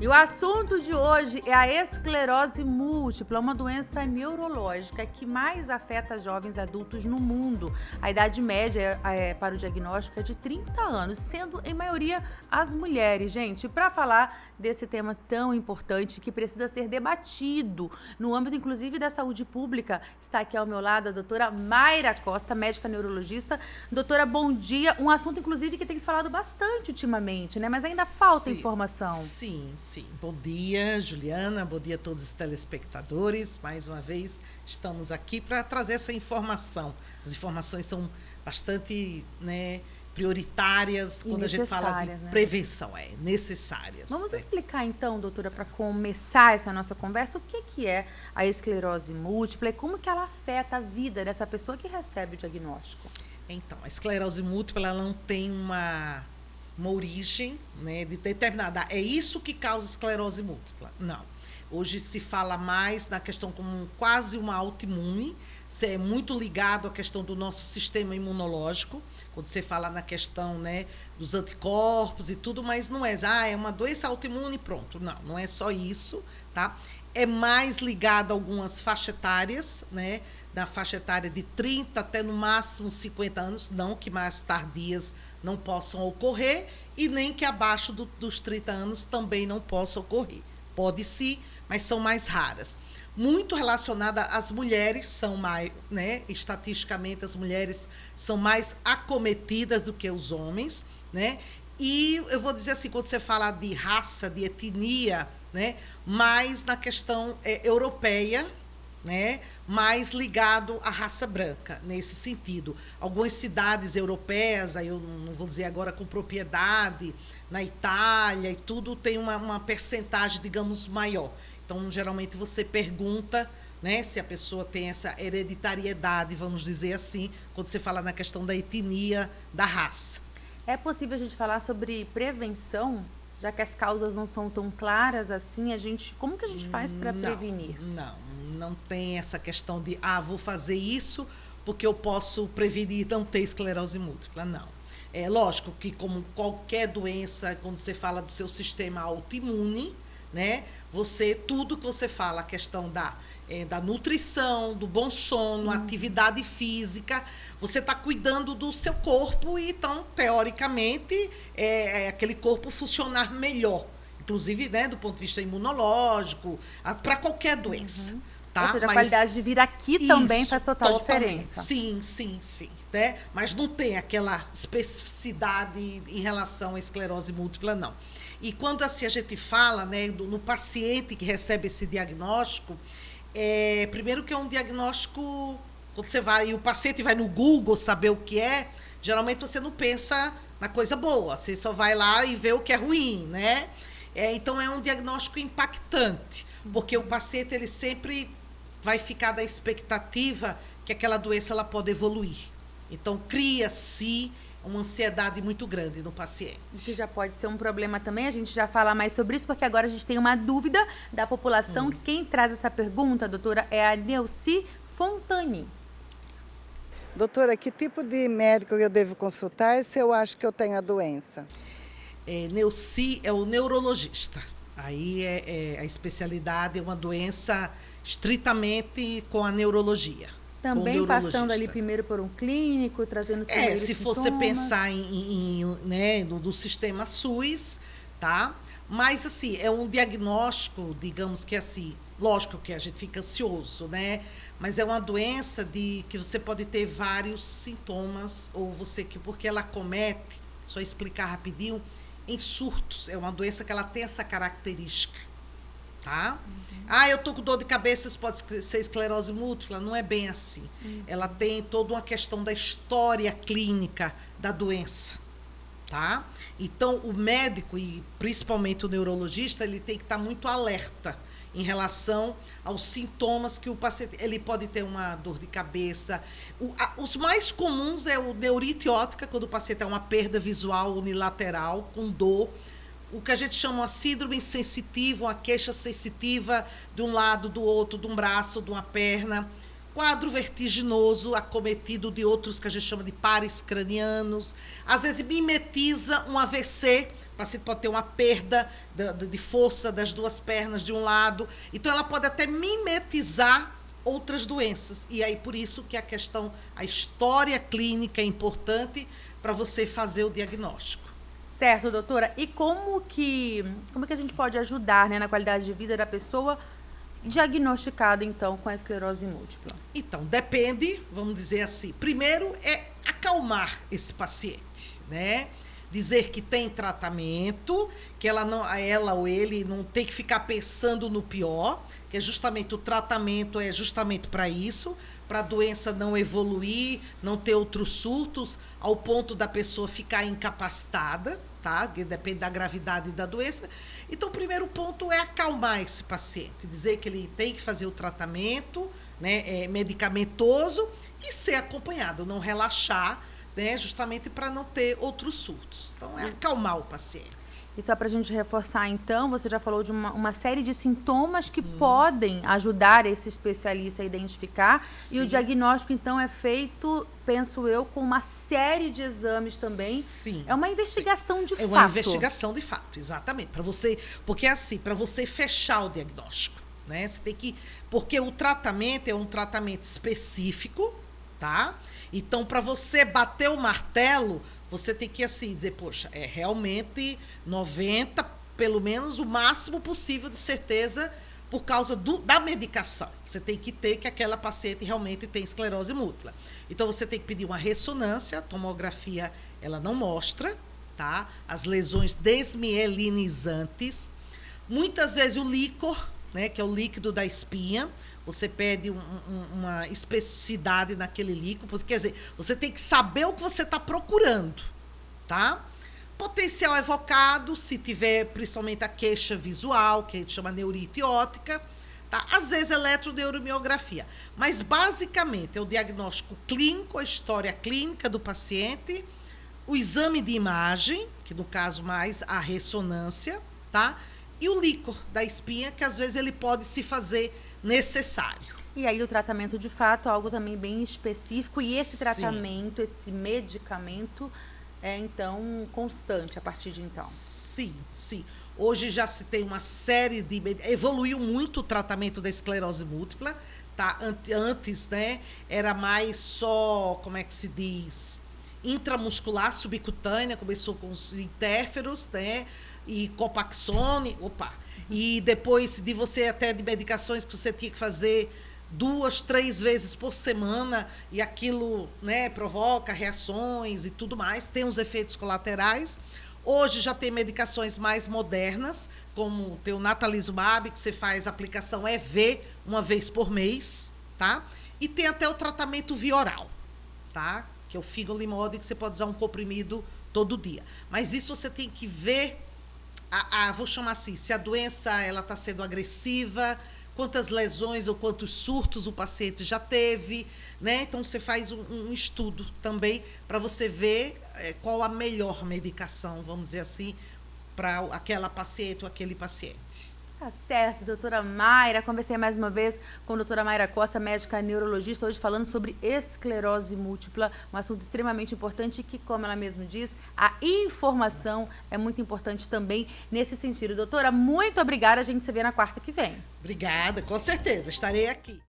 E o assunto de hoje é a esclerose múltipla, uma doença neurológica que mais afeta jovens adultos no mundo. A idade média para o diagnóstico é de 30 anos, sendo em maioria as mulheres. Gente, para falar desse tema tão importante que precisa ser debatido no âmbito, inclusive, da saúde pública, está aqui ao meu lado a doutora Mayra Costa, médica neurologista. Doutora, bom dia. Um assunto, inclusive, que tem se falado bastante ultimamente, né? Mas ainda falta informação. Sim. Bom dia, Juliana. Bom dia a todos os telespectadores. Mais uma vez, estamos aqui para trazer essa informação. As informações são bastante, prioritárias quando a gente fala de prevenção, necessárias. Vamos explicar então, doutora, para começar essa nossa conversa, o que é a esclerose múltipla e como que ela afeta a vida dessa pessoa que recebe o diagnóstico? Então, a esclerose múltipla ela não tem uma origem, de determinada. É isso que causa esclerose múltipla? Não. Hoje se fala mais na questão como quase uma autoimune, é muito ligado à questão do nosso sistema imunológico, quando você fala na questão, dos anticorpos e tudo, mas não é, é uma doença autoimune e pronto. Não é só isso, tá? É mais ligado a algumas faixas etárias, na faixa etária de 30 até no máximo 50 anos, não que mais tardias não possam ocorrer e nem que abaixo dos 30 anos também não possa ocorrer. Pode sim, mas são mais raras. Muito relacionada às mulheres, são mais, estatisticamente as mulheres são mais acometidas do que os homens, E eu vou dizer assim, quando você fala de raça, de etnia, mais na questão europeia, mais ligado à raça branca, nesse sentido. Algumas cidades europeias, aí eu não vou dizer agora com propriedade, na Itália e tudo, tem uma percentagem, digamos, maior. Então, geralmente, você pergunta, se a pessoa tem essa hereditariedade, vamos dizer assim, quando você fala na questão da etnia, da raça. É possível a gente falar sobre prevenção? Já que as causas não são tão claras assim, como que a gente faz para prevenir? Não tem essa questão de, vou fazer isso porque eu posso prevenir não ter esclerose múltipla, não. É lógico que, como qualquer doença, quando você fala do seu sistema autoimune, tudo que você fala, a questão da nutrição, do bom sono, atividade física, você está cuidando do seu corpo e, então, teoricamente, aquele corpo funcionar melhor. Inclusive, do ponto de vista imunológico, para qualquer doença. Tá? Ou seja, a qualidade de vida aqui também faz total diferença. Sim. Mas não tem aquela especificidade em relação à esclerose múltipla, não. E quando assim a gente fala, no paciente que recebe esse diagnóstico, primeiro que é um diagnóstico, quando você vai, e o paciente vai no Google saber o que é, geralmente você não pensa na coisa boa, você só vai lá e vê o que é ruim, então é um diagnóstico impactante, porque o paciente ele sempre vai ficar da expectativa que aquela doença ela pode evoluir. Então cria-se uma ansiedade muito grande no paciente. Isso já pode ser um problema também, a gente já fala mais sobre isso, porque agora a gente tem uma dúvida da população. Quem traz essa pergunta, doutora, é a Neuci Fontani. Doutora, que tipo de médico eu devo consultar se eu acho que eu tenho a doença? Neuci é o neurologista. Aí a especialidade é uma doença estritamente com a neurologia. Também passando ali primeiro por um clínico, trazendo os primeiros se sintomas. você pensar no sistema SUS, tá? Mas, assim, é um diagnóstico, digamos que assim, lógico que a gente fica ansioso, Mas é uma doença que você pode ter vários sintomas, porque ela comete, só explicar rapidinho, em surtos. É uma doença que ela tem essa característica, tá? Eu tô com dor de cabeça, isso pode ser esclerose múltipla? Não é bem assim. Ela tem toda uma questão da história clínica da doença, tá? Então, o médico, e principalmente o neurologista, ele tem que estar muito alerta em relação aos sintomas que o paciente... Ele pode ter uma dor de cabeça. Os mais comuns é o neurite óptica, quando o paciente tem uma perda visual unilateral, com dor. O que a gente chama uma síndrome sensitiva, uma queixa sensitiva de um lado, do outro, de um braço, de uma perna. Quadro vertiginoso, acometido de outros que a gente chama de pares cranianos. Às vezes mimetiza um AVC, o paciente pode ter uma perda de força das duas pernas de um lado. Então, ela pode até mimetizar outras doenças. E aí, por isso que a história clínica é importante para você fazer o diagnóstico. Certo, doutora. E como que a gente pode ajudar, né, na qualidade de vida da pessoa diagnosticada, então, com a esclerose múltipla? Então, depende, vamos dizer assim. Primeiro é acalmar esse paciente, né? Dizer que tem tratamento, que ela ou ele não tem que ficar pensando no pior, que é justamente o tratamento é justamente para isso, para a doença não evoluir, não ter outros surtos, ao ponto da pessoa ficar incapacitada, tá? Que depende da gravidade da doença. Então, o primeiro ponto é acalmar esse paciente, dizer que ele tem que fazer o tratamento, né, medicamentoso e ser acompanhado, não relaxar, né, justamente para não ter outros surtos. Então, é acalmar o paciente. E só para a gente reforçar, então, você já falou de uma série de sintomas que podem ajudar esse especialista a identificar. Sim. E o diagnóstico, então, é feito, penso eu, com uma série de exames também. Sim. É uma investigação de fato. É uma investigação de fato, exatamente. Porque é assim, para você fechar o diagnóstico, né? Você tem que. Porque o tratamento é um tratamento específico, tá? Então, para você bater o martelo, você tem que, assim, dizer, poxa, é realmente 90, pelo menos o máximo possível de certeza, por causa da medicação. Você tem que ter que aquela paciente realmente tem esclerose múltipla. Então, você tem que pedir uma ressonância, a tomografia, ela não mostra, tá? As lesões desmielinizantes. Muitas vezes o líquor, né, que é o líquido da espinha, você pede uma especificidade naquele líquido, quer dizer, você tem que saber o que você está procurando, tá? Potencial evocado, se tiver principalmente a queixa visual, que a gente chama neurite óptica, tá? Às vezes eletroneuromiografia, mas basicamente é o diagnóstico clínico, a história clínica do paciente, o exame de imagem, que no caso mais a ressonância, tá? E o líquor da espinha, que às vezes ele pode se fazer necessário. E aí o tratamento, de fato, é algo também bem específico. E esse Sim. tratamento, esse medicamento, é, então, constante a partir de então? Sim, sim. Hoje já se tem uma série de... Evoluiu muito o tratamento da esclerose múltipla, tá? Antes, né, era mais só, como é que se diz... intramuscular, subcutânea, começou com os interferos, né? E Copaxone, e depois de você até de medicações que você tinha que fazer 2, 3 vezes por semana, e aquilo, né, provoca reações e tudo mais, tem os efeitos colaterais. Hoje já tem medicações mais modernas, como tem o natalizumab, que você faz aplicação EV uma vez por mês, tá? E tem até o tratamento via oral, tá? Que é o Figolimod, que você pode usar um comprimido todo dia. Mas isso você tem que ver, vou chamar assim, se a doença está sendo agressiva, quantas lesões ou quantos surtos o paciente já teve, né? Então, você faz um estudo também para você ver qual a melhor medicação, vamos dizer assim, para aquela paciente ou aquele paciente. Tá certo, doutora Mayra. Conversei mais uma vez com a doutora Mayra Costa, médica neurologista, hoje falando sobre esclerose múltipla, um assunto extremamente importante que, como ela mesma diz, a informação é muito importante também nesse sentido. Doutora, muito obrigada. A gente se vê na quarta que vem. Obrigada, com certeza. Estarei aqui.